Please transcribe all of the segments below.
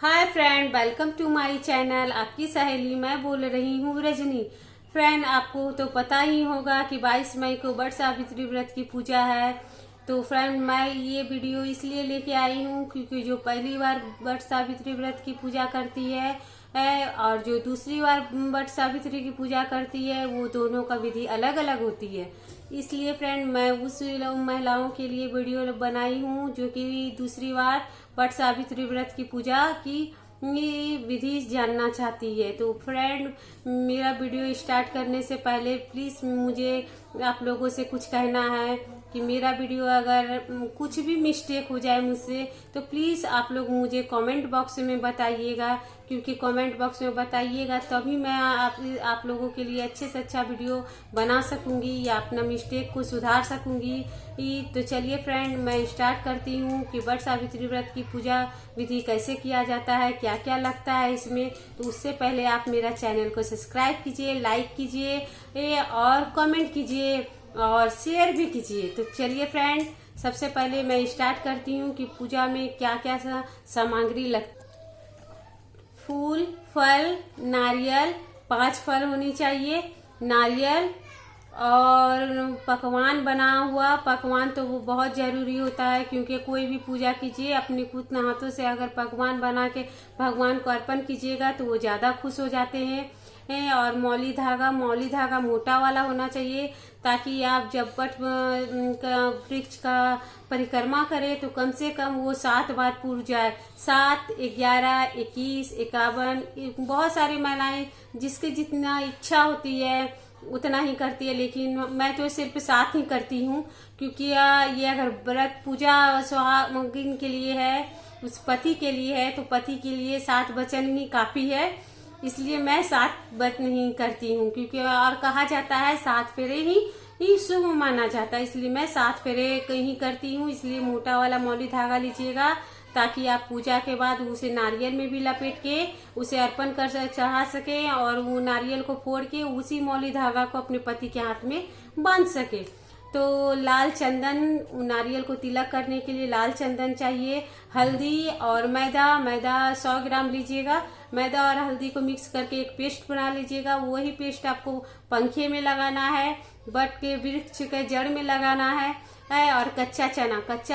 Hi friend, welcome to my channel. आपकी सहेली मैं बोल रही हूँ रजनी। फ्रेंड, आपको तो पता ही होगा कि 22 मई को वट सावित्री व्रत की पूजा है। तो फ्रेंड, मैं ये वीडियो इसलिए लेके आई हूँ क्योंकि जो पहली बार वट सावित्री व्रत की पूजा करती है और जो दूसरी बार वट सावित्री की पूजा करती है, वो दोनों का विधि अलग अलग होती है। इसलिए फ्रेंड, मैं उस महिलाओं के लिए वीडियो बनाई हूँ जो कि दूसरी बार वट सावित्री व्रत की पूजा की विधि जानना चाहती है। तो फ्रेंड, मेरा वीडियो स्टार्ट करने से पहले प्लीज मुझे आप लोगों से कुछ कहना है कि मेरा वीडियो अगर कुछ भी मिस्टेक हो जाए मुझसे, तो प्लीज आप लोग मुझे कमेंट बॉक्स में बताइएगा, क्योंकि कमेंट बॉक्स में बताइएगा तभी मैं आप लोगों के लिए अच्छे से अच्छा वीडियो बना सकूंगी या अपना मिस्टेक को सुधार सकूंगी। तो चलिए फ्रेंड, मैं स्टार्ट करती हूँ कि वट सावित्री व्रत की पूजा विधि कैसे किया जाता है, क्या क्या लगता है इसमें। तो उससे पहले आप मेरा चैनल को सब्सक्राइब कीजिए, लाइक कीजिए और कमेंट कीजिए और शेयर भी कीजिए। तो चलिए फ्रेंड, सबसे पहले मैं स्टार्ट करती हूँ कि पूजा में क्या क्या सामग्री लगती। फूल, फल, नारियल, 5 फल होनी चाहिए, नारियल और पकवान बना हुआ। पकवान तो वो बहुत जरूरी होता है, क्योंकि कोई भी पूजा कीजिए अपने खुद हाथों से अगर पकवान बना के भगवान को अर्पण कीजिएगा तो वो ज्यादा खुश हो जाते हैं। और मौली धागा मोटा वाला होना चाहिए, ताकि आप जब वट वृक्ष का परिक्रमा करें तो कम से कम वो 7 बार पूर जाए। 7, 11, 21, 51, बहुत सारी महिलाएं जिसकी जितना इच्छा होती है उतना ही करती है, लेकिन मैं तो सिर्फ 7 ही करती हूँ, क्योंकि ये अगर व्रत पूजा सुहागिन के लिए है, उस पति के लिए है, तो पति के लिए 7 वचन ही काफी है। इसलिए मैं 7 व्रत नहीं करती हूँ, क्योंकि और कहा जाता है 7 फेरे ही शुभ माना जाता है, इसलिए मैं 7 फेरे ही करती हूँ। इसलिए मोटा वाला मौली धागा लीजिएगा, ताकि आप पूजा के बाद उसे नारियल में भी लपेट के उसे अर्पण कर चढ़ा सके और वो नारियल को फोड़ के उसी मौली धागा को अपने पति के हाथ में बांध सके। तो लाल चंदन, नारियल को तिलक करने के लिए लाल चंदन चाहिए। हल्दी और मैदा 100 ग्राम लीजिएगा। मैदा और हल्दी को मिक्स करके एक पेस्ट बना लीजिएगा। वही पेस्ट आपको पंखे में लगाना है, वट के वृक्ष के जड़ में लगाना है। और कच्चा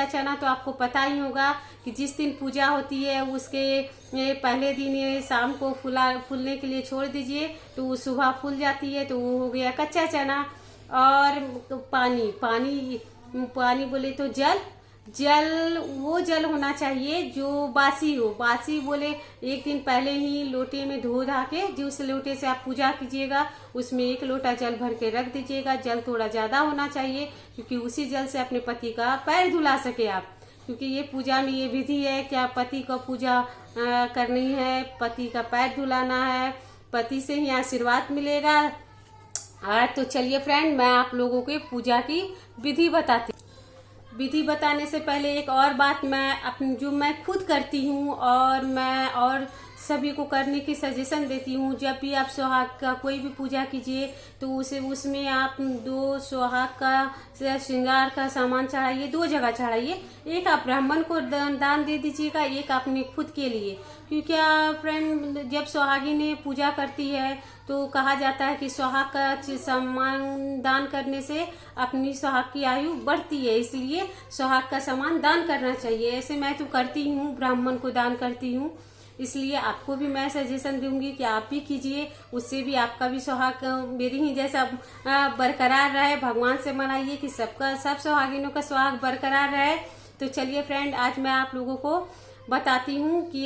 चना तो आपको पता ही होगा कि जिस दिन पूजा होती है उसके पहले दिन ये शाम को फूलने के लिए छोड़ दीजिए, तो वो सुबह फूल जाती है, तो वो हो गया कच्चा चना। और पानी बोले तो वो जल होना चाहिए जो बासी हो। बासी बोले 1 दिन पहले ही लोटे में धो धा के, जिस लोटे से आप पूजा कीजिएगा उसमें 1 लोटा जल भर के रख दीजिएगा। जल थोड़ा ज्यादा होना चाहिए, क्योंकि उसी जल से अपने पति का पैर धुला सके आप, क्योंकि ये पूजा में ये विधि है कि आप पति का पूजा करनी है, पति का पैर धुलाना है, पति से ही आशीर्वाद मिलेगा। तो चलिए फ्रेंड, मैं आप लोगों को पूजा की विधि बताने से पहले एक और बात मैं जो मैं खुद करती हूँ और सभी को करने की सजेशन देती हूँ। जब भी आप सुहाग का कोई भी पूजा कीजिए तो उसमें आप 2 सुहाग का श्रृंगार का सामान चढ़ाइए, 2 जगह चढ़ाइए। एक आप ब्राह्मण को दान दे दीजिएगा, एक अपने खुद के लिए, क्योंकि फ्रेंड जब सुहागिन ने पूजा करती है तो कहा जाता है कि सुहाग का सामान दान करने से अपनी सुहाग की आयु बढ़ती है, इसलिए सुहाग का सामान दान करना चाहिए। ऐसे मैं तो करती हूँ, ब्राह्मण को दान करती हूँ, इसलिए आपको भी मैं सजेशन दूंगी कि आप भी कीजिए। उससे भी आपका भी सुहाग मेरी ही जैसा बरकरार रहे। भगवान से मनाइए कि सब सुहागिनों का सुहाग बरकरार रहे। तो चलिए फ्रेंड, आज मैं आप लोगों को बताती हूँ कि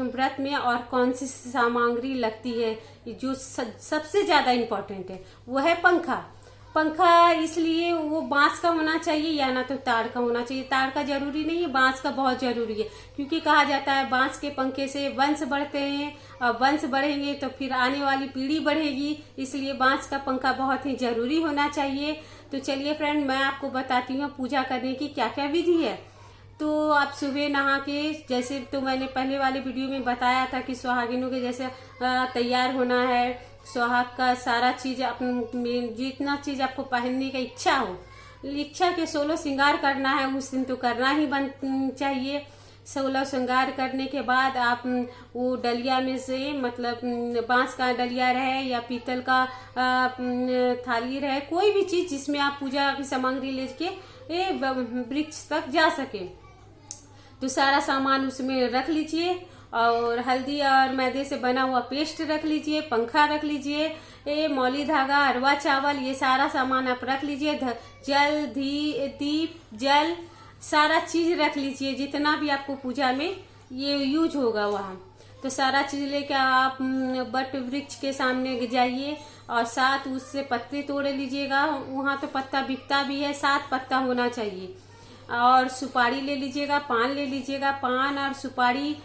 व्रत में और कौन सी सामग्री लगती है। जो सबसे ज्यादा इम्पोर्टेंट है वो है पंखा। इसलिए वो बांस का होना चाहिए या ना तो ताड़ का होना चाहिए। ताड़ का जरूरी नहीं है, बांस का बहुत जरूरी है, क्योंकि कहा जाता है बांस के पंखे से वंश बढ़ते हैं और वंश बढ़ेंगे तो फिर आने वाली पीढ़ी बढ़ेगी, इसलिए बांस का पंखा बहुत ही जरूरी होना चाहिए। तो चलिए फ्रेंड, मैं आपको बताती हूँ पूजा करने की क्या क्या विधि है। तो आप सुबह नहा के, जैसे तो मैंने पहले वाले वीडियो में बताया था कि सुहागिनों के जैसे तैयार होना है, सुहाग का सारा चीज जितना चीज आपको पहनने का इच्छा के 16 श्रृंगार करना है, उस दिन तो करना ही चाहिए। 16 श्रृंगार करने के बाद आप वो डलिया में से मतलब बांस का डलिया रहे या पीतल का थाली रहे, कोई भी चीज जिसमें आप पूजा की सामग्री लेके वृक्ष तक जा सके, तो सारा सामान उसमें रख लीजिए। और हल्दी और मैदे से बना हुआ पेस्ट रख लीजिए, पंखा रख लीजिए, मौली धागा, अरवा चावल, ये सारा सामान आप रख लीजिए। जल, दीप, जल, सारा चीज रख लीजिए जितना भी आपको पूजा में ये यूज होगा वहाँ। तो सारा चीज लेकर आप बट वृक्ष के सामने जाइए और 7 उससे पत्ते तोड़ लीजिएगा। वहाँ तो पत्ता बिकता भी है, 7 पत्ता होना चाहिए। और सुपारी ले लीजिएगा, पान ले लीजिएगा, पान और सुपारी,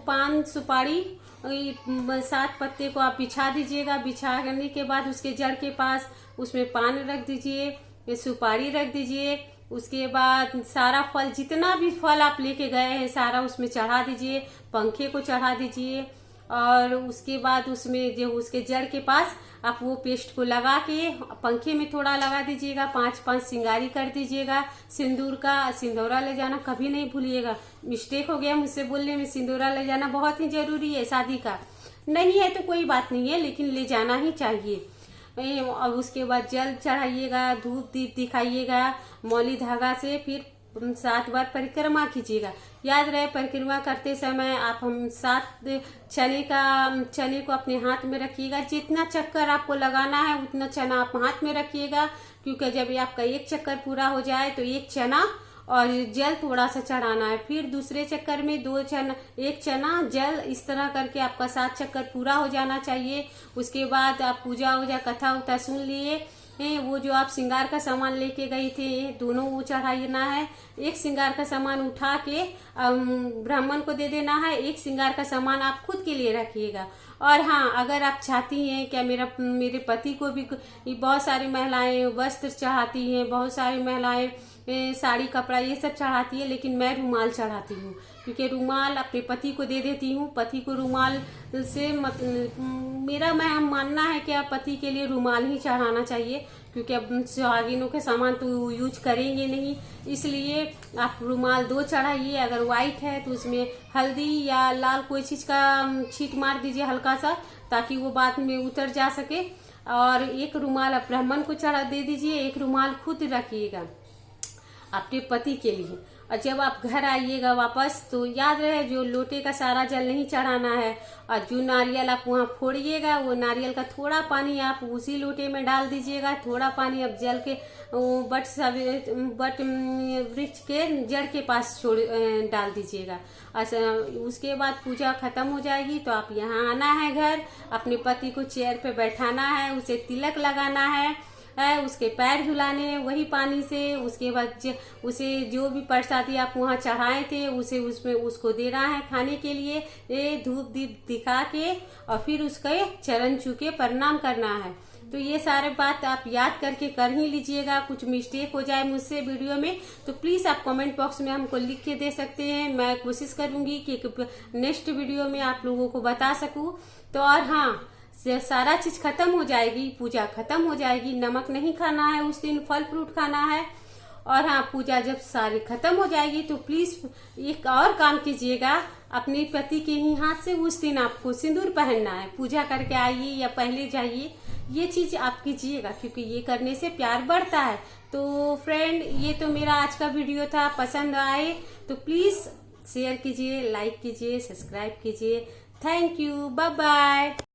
पान सुपारी 7 पत्ते को आप बिछा दीजिएगा। बिछा करने के बाद उसके जड़ के पास उसमें पान रख दीजिए, सुपारी रख दीजिए। उसके बाद सारा फल, जितना भी फल आप लेके गए हैं सारा उसमें चढ़ा दीजिए, पंखे को चढ़ा दीजिए। और उसके बाद उसमें जो उसके जड़ के पास आप वो पेस्ट को लगा के पंखे में थोड़ा लगा दीजिएगा। 5-5 सिंगारी कर दीजिएगा। सिंदूर का सिंदूरा ले जाना कभी नहीं भूलिएगा। मिस्टेक हो गया मुझसे बोलने में, सिंदूरा ले जाना बहुत ही जरूरी है। शादी का नहीं है तो कोई बात नहीं है, लेकिन ले जाना ही चाहिए। और उसके बाद जल चढ़ाइएगा, धूप दीप दिखाइएगा मौली धागा से, फिर 7 बार परिक्रमा कीजिएगा। याद रहे परिक्रमा करते समय आप 7 चने को अपने हाथ में रखिएगा। जितना चक्कर आपको लगाना है उतना चना आप हाथ में रखिएगा, क्योंकि जब आपका 1 चक्कर पूरा हो जाए तो 1 चना और जल थोड़ा सा चढ़ाना है। फिर दूसरे चक्कर में 1 चना जल, इस तरह करके आपका 7 चक्कर पूरा हो जाना चाहिए। उसके बाद आप पूजा वूजा कथा उथा सुन लिए। वो जो आप श्रृंगार का सामान लेके गई थे दोनों वो चढ़ाना है। 1 श्रृंगार का सामान उठा के ब्राह्मण को दे देना है, 1 श्रृंगार का सामान आप खुद के लिए रखिएगा। और हाँ, अगर आप चाहती हैं क्या मेरे पति को भी, बहुत सारी महिलाएं वस्त्र चढ़ाती हैं, बहुत सारी महिलाएं साड़ी कपड़ा ये सब चढ़ाती है, लेकिन मैं रुमाल चढ़ाती हूँ, क्योंकि रुमाल अपने पति को दे देती हूँ। पति को रुमाल से मेरा मानना है कि आप पति के लिए रुमाल ही चढ़ाना चाहिए, क्योंकि अब सुहागिनों के सामान तो यूज करेंगे नहीं, इसलिए आप रुमाल 2 चढ़ाइए। अगर व्हाइट है तो उसमें हल्दी या लाल कोई चीज का छींट मार दीजिए हल्का सा, ताकि वो बाद में उतर जा सके। और 1 रुमाल आप ब्राह्मण को चढ़ा दे दीजिए, 1 रुमाल खुद रखिएगा अपने पति के लिए। और जब आप घर आइएगा वापस तो याद रहे जो लोटे का सारा जल नहीं चढ़ाना है, और जो नारियल आप वहाँ फोड़िएगा वो नारियल का थोड़ा पानी आप उसी लोटे में डाल दीजिएगा। थोड़ा पानी आप जल के बट वृक्ष के जड़ के पास डाल दीजिएगा। उसके बाद पूजा खत्म हो जाएगी तो आप यहाँ आना है घर, अपने पति को चेयर पे बैठाना है, उसे तिलक लगाना है, उसके पैर धुलाने वही पानी से। उसके बाद उसे जो भी प्रसादी आप वहाँ चढ़ाए थे उसे उसमें उसको देना है खाने के लिए, धूप दीप दिखा के, और फिर उसके चरण छू के प्रणाम करना है। तो ये सारे बात आप याद करके कर ही लीजिएगा। कुछ मिस्टेक हो जाए मुझसे वीडियो में तो प्लीज आप कमेंट बॉक्स में हमको लिख के दे सकते हैं। मैं कोशिश करूंगी कि नेक्स्ट वीडियो में आप लोगों को बता सकूं। तो और हाँ, सारा चीज खत्म हो जाएगी, पूजा खत्म हो जाएगी, नमक नहीं खाना है उस दिन, फल फ्रूट खाना है। और हाँ, पूजा जब सारी खत्म हो जाएगी तो प्लीज एक और काम कीजिएगा, अपने पति के ही हाथ से उस दिन आपको सिंदूर पहनना है। पूजा करके आइए या पहले जाइए, ये चीज आप कीजिएगा, क्योंकि ये करने से प्यार बढ़ता है। तो फ्रेंड, ये तो मेरा आज का वीडियो था। पसंद आए तो प्लीज शेयर कीजिए, लाइक कीजिए, सब्सक्राइब कीजिए। Thank you, bye bye.